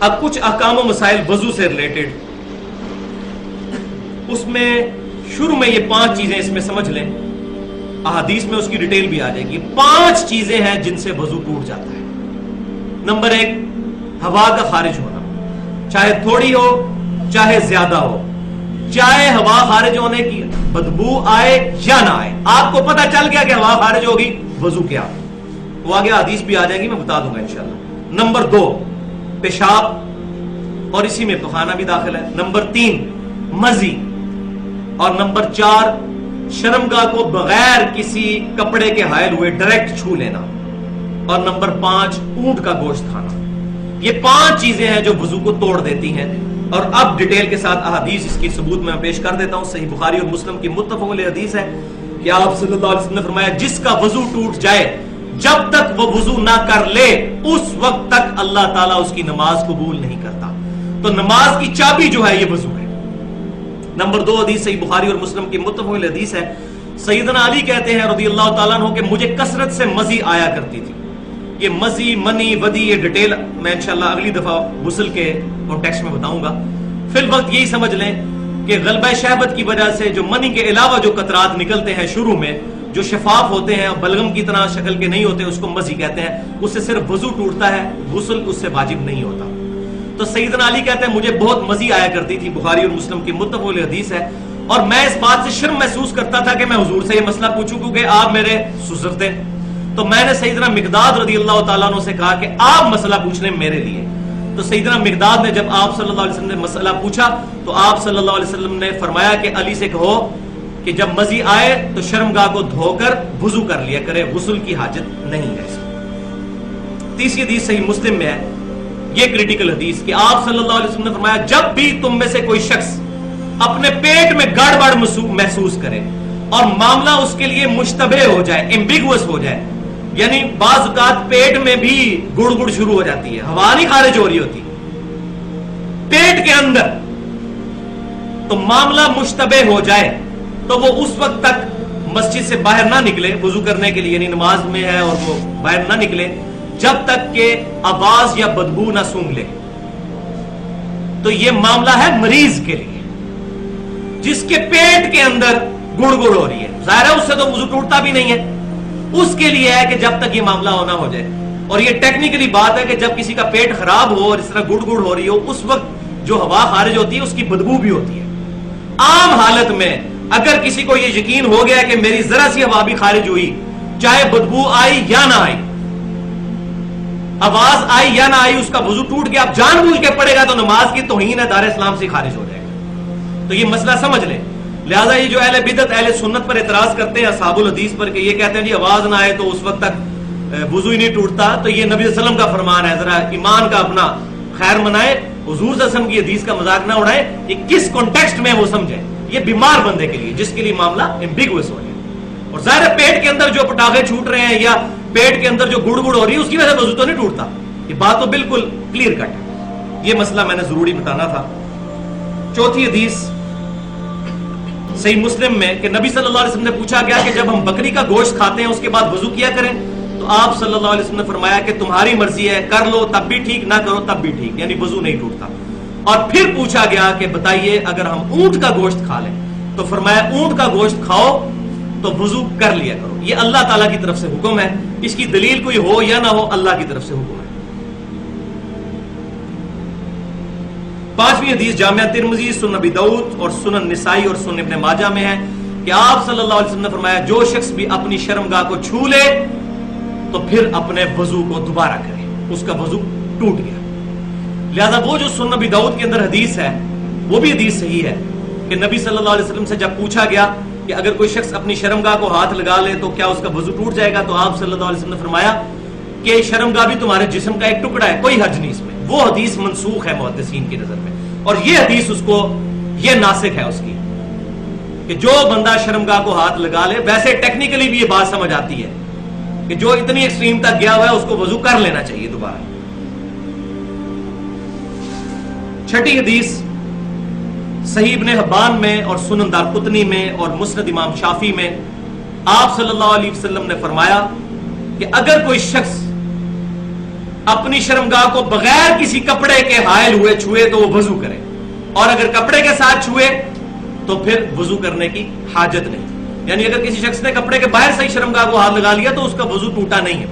اب کچھ احکام و مسائل وضو سے ریلیٹڈ، اس میں شروع میں یہ 5 چیزیں اس میں سمجھ لیں، احادیث میں اس کی ڈیٹیل بھی آ جائے گی۔ 5 چیزیں ہیں جن سے وضو ٹوٹ جاتا ہے۔ نمبر 1، ہوا کا خارج ہونا، چاہے تھوڑی ہو چاہے زیادہ ہو، چاہے ہوا خارج ہونے کی بدبو آئے یا نہ آئے، آپ کو پتہ چل گیا کہ ہوا خارج ہوگی، وضو کیا، وہ آگے حدیث بھی آ جائے گی، میں بتا دوں گا انشاءاللہ۔ نمبر 2، پیشاب اور اسی میں پخانہ بھی داخل ہے۔ نمبر 3، مزی، اور نمبر 4، شرمگاہ کو بغیر کسی کپڑے کے حائل ہوئے ڈائریکٹ چھو لینا، اور نمبر 5، اونٹ کا گوشت کھانا۔ یہ 5 چیزیں ہیں جو وضو کو توڑ دیتی ہیں، اور اب ڈیٹیل کے ساتھ احادیث اس کی ثبوت میں پیش کر دیتا ہوں۔ صحیح بخاری اور مسلم کی متفق علیہ حدیث ہے کہ آپ صلی اللہ علیہ وسلم نے فرمایا، جس کا وضو ٹوٹ جائے جب تک وہ وضو نہ کر لے اس وقت تک اللہ تعالیٰ اس کی نماز قبول نہیں کرتا۔ تو نماز کی چابی جو ہے یہ وضو ہے۔ نمبر 2 حدیث صحیح بخاری اور مسلم کی متفق علیہ حدیث ہے، سیدنا علی کہتے ہیں رضی اللہ تعالیٰ عنہ کہ مجھے کثرت سے مزی آیا کرتی تھی۔ یہ مزی، منی، ودی، یہ ڈیٹیل میں انشاءاللہ اگلی دفعہ غسل کے کانٹیکسٹ میں بتاؤں گا۔ فی الوقت یہی سمجھ لیں کہ غلبہ شہوت کی وجہ سے جو منی کے علاوہ جو قطرات نکلتے ہیں شروع میں، جو شفاف ہوتے ہیں، بلغم کی طرح شکل کے نہیں ہوتے، اس کو مزی کہتے ہیں، اس سے صرف وضو ٹوٹتا ہے، غسل اس سے واجب نہیں ہوتا۔ تو سیدنا علی کہتے ہیں مجھے بہت مزی آیا کرتی تھی، بخاری اور مسلم کی متفق علیہ حدیث ہے، اور میں اس بات سے شرم محسوس کرتا تھا کہ میں حضور سے یہ مسئلہ پوچھوں کیونکہ آپ میرے سسر تھے۔ تو میں نے سیدنا مقداد رضی اللہ تعالیٰ عنہ سے کہا کہ آپ مسئلہ پوچھ لیں میرے لیے۔ تو سیدنا مقداد نے جب آپ صلی اللہ علیہ وسلم نے مسئلہ پوچھا تو آپ صلی اللہ علیہ وسلم نے فرمایا کہ علی سے کہو کہ جب مزی آئے تو شرمگاہ کو دھو کر وضو کر لیا کرے، غسل کی حاجت نہیں ہے۔ تیسری حدیث صحیح مسلم میں ہے، یہ کریٹیکل حدیث کہ آپ صلی اللہ علیہ وسلم نے فرمایا جب بھی تم میں سے کوئی شخص اپنے پیٹ میں گڑبڑ محسوس کرے اور معاملہ اس کے لیے مشتبہ ہو جائے، ایمبیگوس ہو جائے، یعنی بعض اوقات پیٹ میں بھی گڑ گڑ شروع ہو جاتی ہے، ہوا نہیں خارج ہو رہی ہوتی پیٹ کے اندر، تو معاملہ مشتبہ ہو جائے تو وہ اس وقت تک مسجد سے باہر نہ نکلے وضو کرنے کے لیے، یعنی نماز میں ہے اور وہ باہر نہ نکلے جب تک کہ آواز یا بدبو نہ سونگھ لے۔ تو یہ معاملہ ہے مریض کے لیے جس کے پیٹ کے اندر گڑ گڑ ہو رہی ہے، ظاہر ہے اس سے تو وضو ٹوٹتا بھی نہیں ہے، اس کے لیے ہے کہ جب تک یہ معاملہ ہونا ہو جائے۔ اور یہ ٹیکنیکلی بات ہے کہ جب کسی کا پیٹ خراب ہو اور اس طرح گڑ گڑ ہو رہی ہو، اس وقت جو ہوا خارج ہوتی ہے اس کی بدبو بھی ہوتی ہے۔ عام حالت میں اگر کسی کو یہ یقین ہو گیا کہ میری ذرا سی ہوا بھی خارج ہوئی، چاہے بدبو آئی یا نہ آئی، آواز آئی یا نہ آئی، اس کا وضو ٹوٹ گیا، اب جان بوجھ کے پڑے گا تو نماز کی توہین ہے، دار اسلام سے خارج ہو جائے گا۔ تو یہ مسئلہ سمجھ لیں۔ لہٰذا یہ جو اہل بدعت اہل سنت پر اعتراض کرتے ہیں اصحاب الحدیث پر کہ یہ کہتے ہیں جی آواز نہ آئے تو اس وقت تک وضو ہی نہیں ٹوٹتا، تو یہ نبی صلی اللہ علیہ وسلم کا فرمان ہے، ذرا ایمان کا اپنا خیر منائے، حضور صلی اللہ علیہ وسلم کی حدیث کا مذاق نہ اڑائے، یہ کس کانٹیکسٹ میں وہ سمجھیں، یہ بیمار بندے کے لیے جس کے لیے معاملہ ایمبیگوس ہو جائے۔ اور ظاہر پیٹ کے اندر جو پٹاخے چھوٹ رہے ہیں یا پیٹ کے اندر جو گڑ گڑ ہو رہی ہے اس کی وجہ سے وضو تو نہیں ٹوٹتا، یہ بات تو بالکل کلیئر کٹ ہے۔ یہ مسئلہ میں نے ضروری بتانا تھا۔ چوتھی حدیث صحیح مسلم میں کہ نبی صلی اللہ علیہ وسلم نے پوچھا گیا کہ جب ہم بکری کا گوشت کھاتے ہیں اس کے بعد وضو کیا کریں، تو آپ صلی اللہ علیہ وسلم نے فرمایا کہ تمہاری مرضی ہے، کر لو تب بھی ٹھیک، نہ کرو تب بھی ٹھیک، یعنی وضو نہیں ٹوٹتا۔ اور پھر پوچھا گیا کہ بتائیے اگر ہم اونٹ کا گوشت کھا لیں، تو فرمایا اونٹ کا گوشت کھاؤ تو وضو کر لیا کرو۔ یہ اللہ تعالیٰ کی طرف سے حکم ہے، اس کی دلیل کوئی ہو یا نہ ہو، اللہ کی طرف سے حکم ہے۔ پانچویں حدیث جامعہ ترمذی، سنن ابی داؤد اور سنن نسائی اور سنن ابن ماجہ میں ہے کہ آپ صلی اللہ علیہ وسلم نے فرمایا جو شخص بھی اپنی شرمگاہ کو چھو لے تو پھر اپنے وضو کو دوبارہ کرے، اس کا وضو ٹوٹ گیا۔ لہذا وہ جو سنن ابی داؤد کے اندر حدیث ہے وہ بھی حدیث صحیح ہے کہ نبی صلی اللہ علیہ وسلم سے جب پوچھا گیا کہ اگر کوئی شخص اپنی شرمگاہ کو ہاتھ لگا لے تو کیا اس کا وضو ٹوٹ جائے گا، تو آپ صلی اللہ علیہ وسلم نے فرمایا کہ شرمگاہ بھی تمہارے جسم کا ایک ٹکڑا ہے، کوئی حرج نہیں اس میں۔ وہ حدیث منسوخ ہے محدثین کی نظر میں، اور یہ حدیث اس کو یہ ناسخ ہے اس کی کہ جو بندہ شرمگاہ کو ہاتھ لگا لے، ویسے ٹیکنیکلی بھی یہ بات سمجھ آتی ہے کہ جو اتنی ایکسٹریم تک گیا ہوا ہے اس کو وضو کر لینا چاہیے دوبارہ۔ چھٹی حدیث صحیح ابن حبان میں اور سنن دارقطنی میں اور مسند امام شافعی میں آپ صلی اللہ علیہ وسلم نے فرمایا کہ اگر کوئی شخص اپنی شرمگاہ کو بغیر کسی کپڑے کے حائل ہوئے چھوئے تو وہ وضو کرے، اور اگر کپڑے کے ساتھ چھوئے تو پھر وضو کرنے کی حاجت نہیں. یعنی اگر کسی شخص نے کپڑے کے باہر سے ہی شرمگاہ کو ہاتھ لگا لیا تو اس کا وضو ٹوٹا نہیں ہے.